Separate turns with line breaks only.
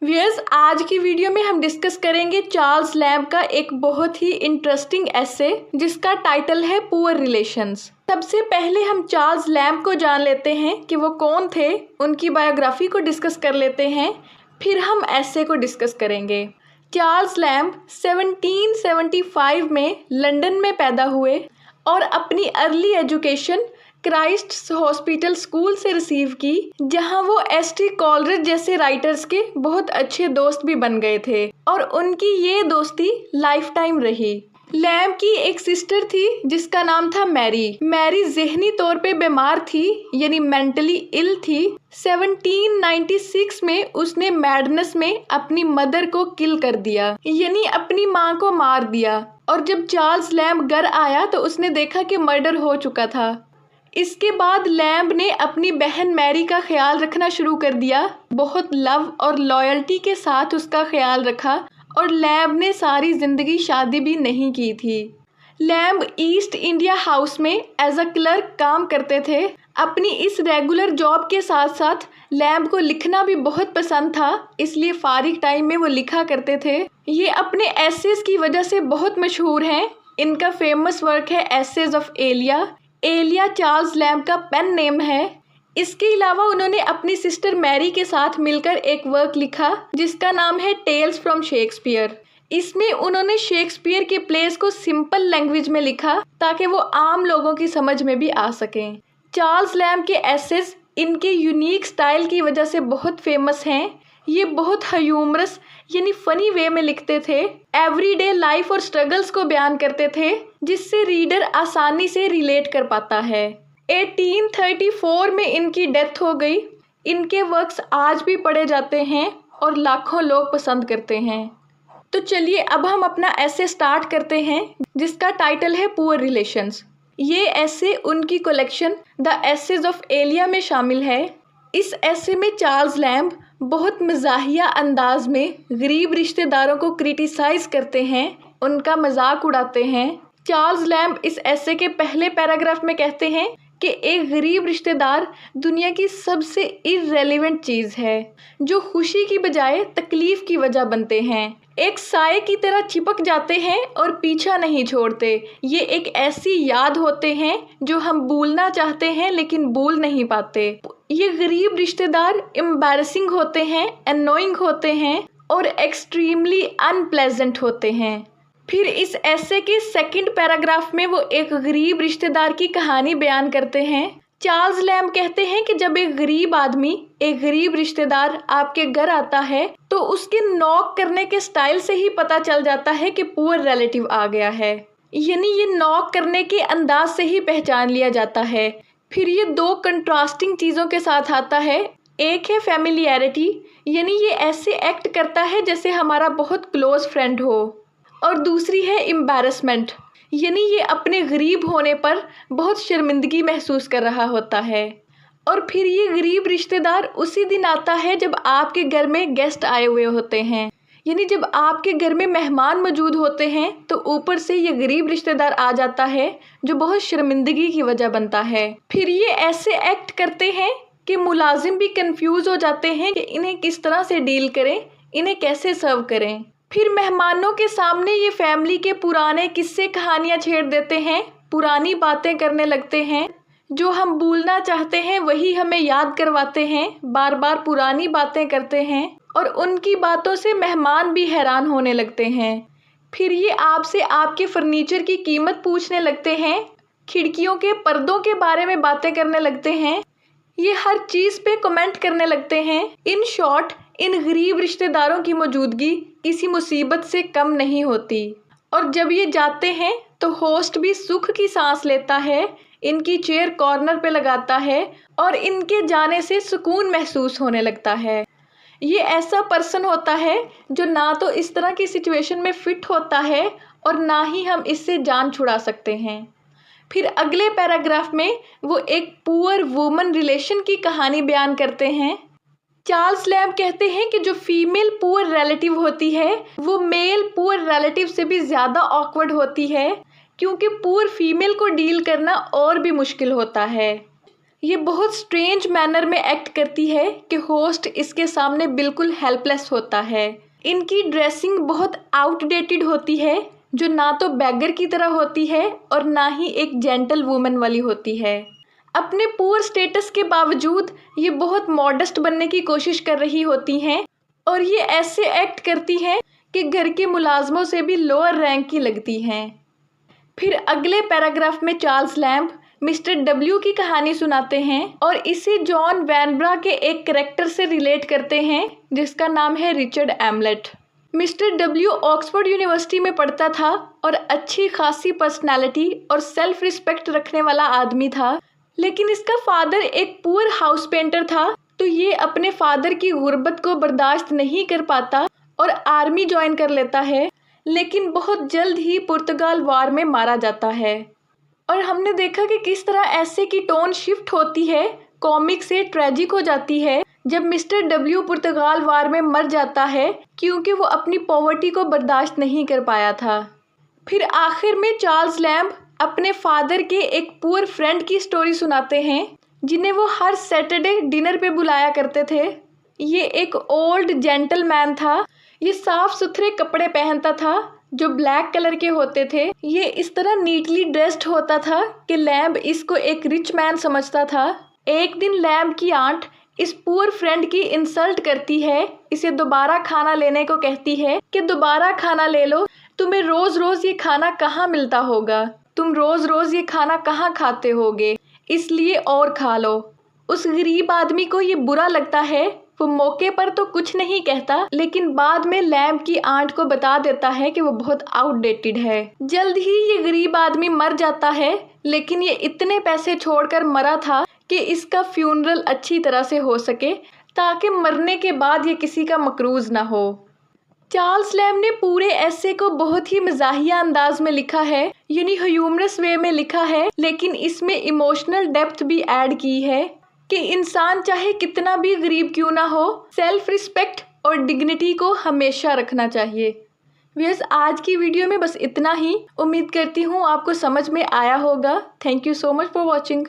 Viewers, आज की video में हम डिस्कस करेंगे चार्ल्स लैम्ब का एक बहुत ही इंटरेस्टिंग एसे जिसका टाइटल है पुअर रिलेशंस। सबसे पहले हम चार्ल्स लैम्ब को जान लेते हैं कि वो कौन थे, उनकी बायोग्राफी को डिस्कस कर लेते हैं, फिर हम एसे को डिस्कस करेंगे। चार्ल्स लैम्ब 1775 में लंदन में पैदा हुए और अपनी early education Christ hospital school से रिसीव की, जहां वो एस.टी. कॉलरिज जैसे राइटर्स के बहुत अच्छे दोस्त भी बन गए थे और उनकी ये दोस्ती लाइफ टाइम रही। लैम्ब की एक सिस्टर थी जिसका नाम था मैरी। मैरी ज़हनी तौर पे बीमार थी, यानी मेंटली इल थी। 1796 में उसने मैडनेस में अपनी मदर को किल कर दिया, यानी अपनी माँ को मार दिया। और जब चार्ल्स लैम्ब घर आया तो उसने देखा कि मर्डर हो चुका था। इसके बाद लैम्ब ने अपनी बहन मैरी का ख्याल रखना शुरू कर दिया, बहुत लव और लॉयल्टी के साथ उसका ख्याल रखा और लैम्ब ने सारी ज़िंदगी शादी भी नहीं की थी। लैम्ब ईस्ट इंडिया हाउस में एज अ क्लर्क काम करते थे। अपनी इस रेगुलर जॉब के साथ साथ लैम्ब को लिखना भी बहुत पसंद था, इसलिए फारिग टाइम में वो लिखा करते थे। ये अपने एसेस की वजह से बहुत मशहूर हैं। इनका फेमस वर्क है essays of Elia. Elia Charles Lamb का पेन नेम है। इसके अलावा उन्होंने अपनी सिस्टर मैरी के साथ मिलकर एक वर्क लिखा जिसका नाम है टेल्स फ्रॉम शेक्सपियर। इसमें उन्होंने शेक्सपियर के प्लेस को सिंपल लैंग्वेज में लिखा ताकि वो आम लोगों की समझ में भी आ सकें। चार्ल्स लैम्ब के एसेस इनके यूनिक स्टाइल की वजह से बहुत फेमस हैं। ये बहुत ह्यूमरस यानी फनी वे में लिखते थे। एवरीडे लाइफ और स्ट्रगल्स को बयान करते थे जिससे रीडर आसानी से रिलेट कर पाता है। 1834 में इनकी डेथ हो गई। इनके वर्क्स आज भी पढ़े जाते हैं और लाखों लोग पसंद करते हैं। तो चलिए अब हम अपना एसे स्टार्ट करते हैं जिसका टाइटल है पुअर रिलेशंस। ये एसे उनकी collection the essays of Elia में शामिल है। इस एसे में चार्ल्स लैम्ब बहुत मज़ाहिया अंदाज में गरीब रिश्तेदारों को क्रिटिसाइज करते हैं, उनका मजाक उड़ाते हैं। चार्ल्स लैम्ब इस एसे के पहले पैराग्राफ में कहते हैं कि एक गरीब रिश्तेदार दुनिया की सबसे इररेलेवेंट चीज़ है जो खुशी की बजाय तकलीफ की वजह बनते हैं। एक साए की तरह चिपक जाते हैं और पीछा नहीं छोड़ते। ये एक ऐसी याद होते हैं जो हम भूलना चाहते हैं लेकिन भूल नहीं पाते। ये गरीब रिश्तेदार एम्बैरेसिंग होते हैं, अनोइंग होते हैं और एक्सट्रीमली अनप्लेजेंट होते हैं। फिर इस एसे के सेकंड पैराग्राफ में वो एक गरीब रिश्तेदार की कहानी बयान करते हैं। चार्ल्स लैम्ब कहते हैं कि जब एक गरीब आदमी, एक गरीब रिश्तेदार आपके घर आता है तो उसके नॉक करने के स्टाइल से ही पता चल जाता है कि पुअर रिलेटिव आ गया है, यानी ये नॉक करने के अंदाज से ही पहचान लिया जाता है। फिर ये दो कंट्रास्टिंग चीज़ों के साथ आता है। एक है फैमिलियरिटी, यानी ये ऐसे एक्ट करता है जैसे हमारा बहुत क्लोज फ्रेंड हो, और दूसरी है एम्बैरेसमेंट, यानी ये अपने गरीब होने पर बहुत शर्मिंदगी महसूस कर रहा होता है। और फिर ये गरीब रिश्तेदार उसी दिन आता है जब आपके घर में गेस्ट आए हुए होते हैं, यानी जब आपके घर में मेहमान मौजूद होते हैं तो ऊपर से ये गरीब रिश्तेदार आ जाता है जो बहुत शर्मिंदगी की वजह बनता है। फिर ये ऐसे एक्ट करते हैं कि मुलाजिम भी कंफ्यूज हो जाते हैं कि इन्हें किस तरह से डील करें, इन्हें कैसे सर्व करें। फिर मेहमानों के सामने ये फैमिली के पुराने किस्से कहानियाँ छेड़ देते हैं, पुरानी बातें करने लगते हैं। जो हम भूलना चाहते हैं वही हमें याद करवाते हैं, बार बार पुरानी बातें करते हैं और उनकी बातों से मेहमान भी हैरान होने लगते हैं। फिर ये आपसे आपके फर्नीचर की कीमत पूछने लगते हैं, खिड़कियों के पर्दों के बारे में बातें करने लगते हैं, ये हर चीज़ पे कमेंट करने लगते हैं। इन शॉर्ट, इन गरीब रिश्तेदारों की मौजूदगी किसी मुसीबत से कम नहीं होती। और जब ये जाते हैं तो होस्ट भी सुख की सांस लेता है, इनकी चेयर कॉर्नर पे लगाता है और इनके जाने से सुकून महसूस होने लगता है। ये ऐसा पर्सन होता है जो ना तो इस तरह की सिचुएशन में फिट होता है और ना ही हम इससे जान छुड़ा सकते हैं। फिर अगले पैराग्राफ में वो एक पुअर वुमन रिलेशन की कहानी बयान करते हैं। चार्ल्स लैम्ब कहते हैं कि जो फीमेल पुअर रिलेटिव होती है वो मेल पुअर रिलेटिव से भी ज़्यादा ऑकवर्ड होती है, क्योंकि पुअर फीमेल को डील करना और भी मुश्किल होता है। ये बहुत स्ट्रेंज मैनर में एक्ट करती है कि होस्ट इसके सामने बिल्कुल हेल्पलेस होता है। इनकी ड्रेसिंग बहुत आउटडेटेड होती है, जो ना तो बैगर की तरह होती है और ना ही एक जेंटल वुमन वाली होती है। अपने पुअर स्टेटस के बावजूद ये बहुत मॉडेस्ट बनने की कोशिश कर रही होती हैं और ये ऐसे एक्ट करती हैं कि घर के मुलाजमों से भी लोअर रैंक की लगती हैं। फिर अगले पैराग्राफ में चार्ल्स लैम्ब मिस्टर डब्ल्यू की कहानी सुनाते हैं और इसे जॉन वैनब्रा के एक कैरेक्टर से रिलेट करते हैं जिसका नाम है Richard AMOLED. Mister W Oxford university में पढ़ता था और अच्छी खासी पर्सनालिटी और सेल्फ रिस्पेक्ट रखने वाला आदमी था, लेकिन इसका फादर एक पुअर हाउस पेंटर था, तो ये अपने फादर की गुर्बत को बर्दाश्त नहीं कर पाता और आर्मी ज्वाइन कर लेता है, लेकिन बहुत जल्द ही पुर्तगाल वार में मारा जाता है। और हमने देखा कि किस तरह ऐसे की टोन शिफ्ट होती है, कॉमिक से ट्रेजिक हो जाती है जब मिस्टर डब्ल्यू पुर्तगाल वार में मर जाता है, क्योंकि वो अपनी पॉवर्टी को बर्दाश्त नहीं कर पाया था। फिर आखिर में चार्ल्स लैम्ब अपने फादर के एक पुअर फ्रेंड की स्टोरी सुनाते हैं जिन्हें वो हर सैटरडे डिनर पे बुलाया करते थे। ये एक ओल्ड जेंटलमैन था। ये साफ सुथरे कपड़े पहनता था जो ब्लैक कलर के होते थे। ये इस तरह नीटली ड्रेस्ड होता था कि लैम्ब इसको एक रिच मैन समझता था। एक दिन लैम्ब की आंट इस पुअर फ्रेंड की इंसल्ट करती है, इसे दोबारा खाना लेने को कहती है कि दोबारा खाना ले लो, तुम्हें रोज रोज ये खाना कहाँ मिलता होगा, तुम रोज रोज ये खाना कहाँ खाते होगे, इसलिए और खा लो। उस गरीब आदमी को ये बुरा लगता है। वो मौके पर तो कुछ नहीं कहता, लेकिन बाद में लैम्ब की आंट को बता देता है कि वो बहुत आउटडेटेड है। जल्द ही ये गरीब आदमी मर जाता है, लेकिन ये इतने पैसे छोड़कर मरा था कि इसका फ्यूनरल अच्छी तरह से हो सके, ताकि मरने के बाद ये किसी का मकरूज ना हो। चार्ल्स लैम्ब ने पूरे ऐसे को बहुत ही मज़ाहिया अंदाज में लिखा है, यानी ह्यूमरस वे में लिखा है, लेकिन इसमें इमोशनल डेप्थ भी ऐड की है कि इंसान चाहे कितना भी गरीब क्यों ना हो, सेल्फ रिस्पेक्ट और डिग्निटी को हमेशा रखना चाहिए। व्यूअर्स, आज की वीडियो में बस इतना ही। उम्मीद करती हूँ आपको समझ में आया होगा। Thank you so much for watching.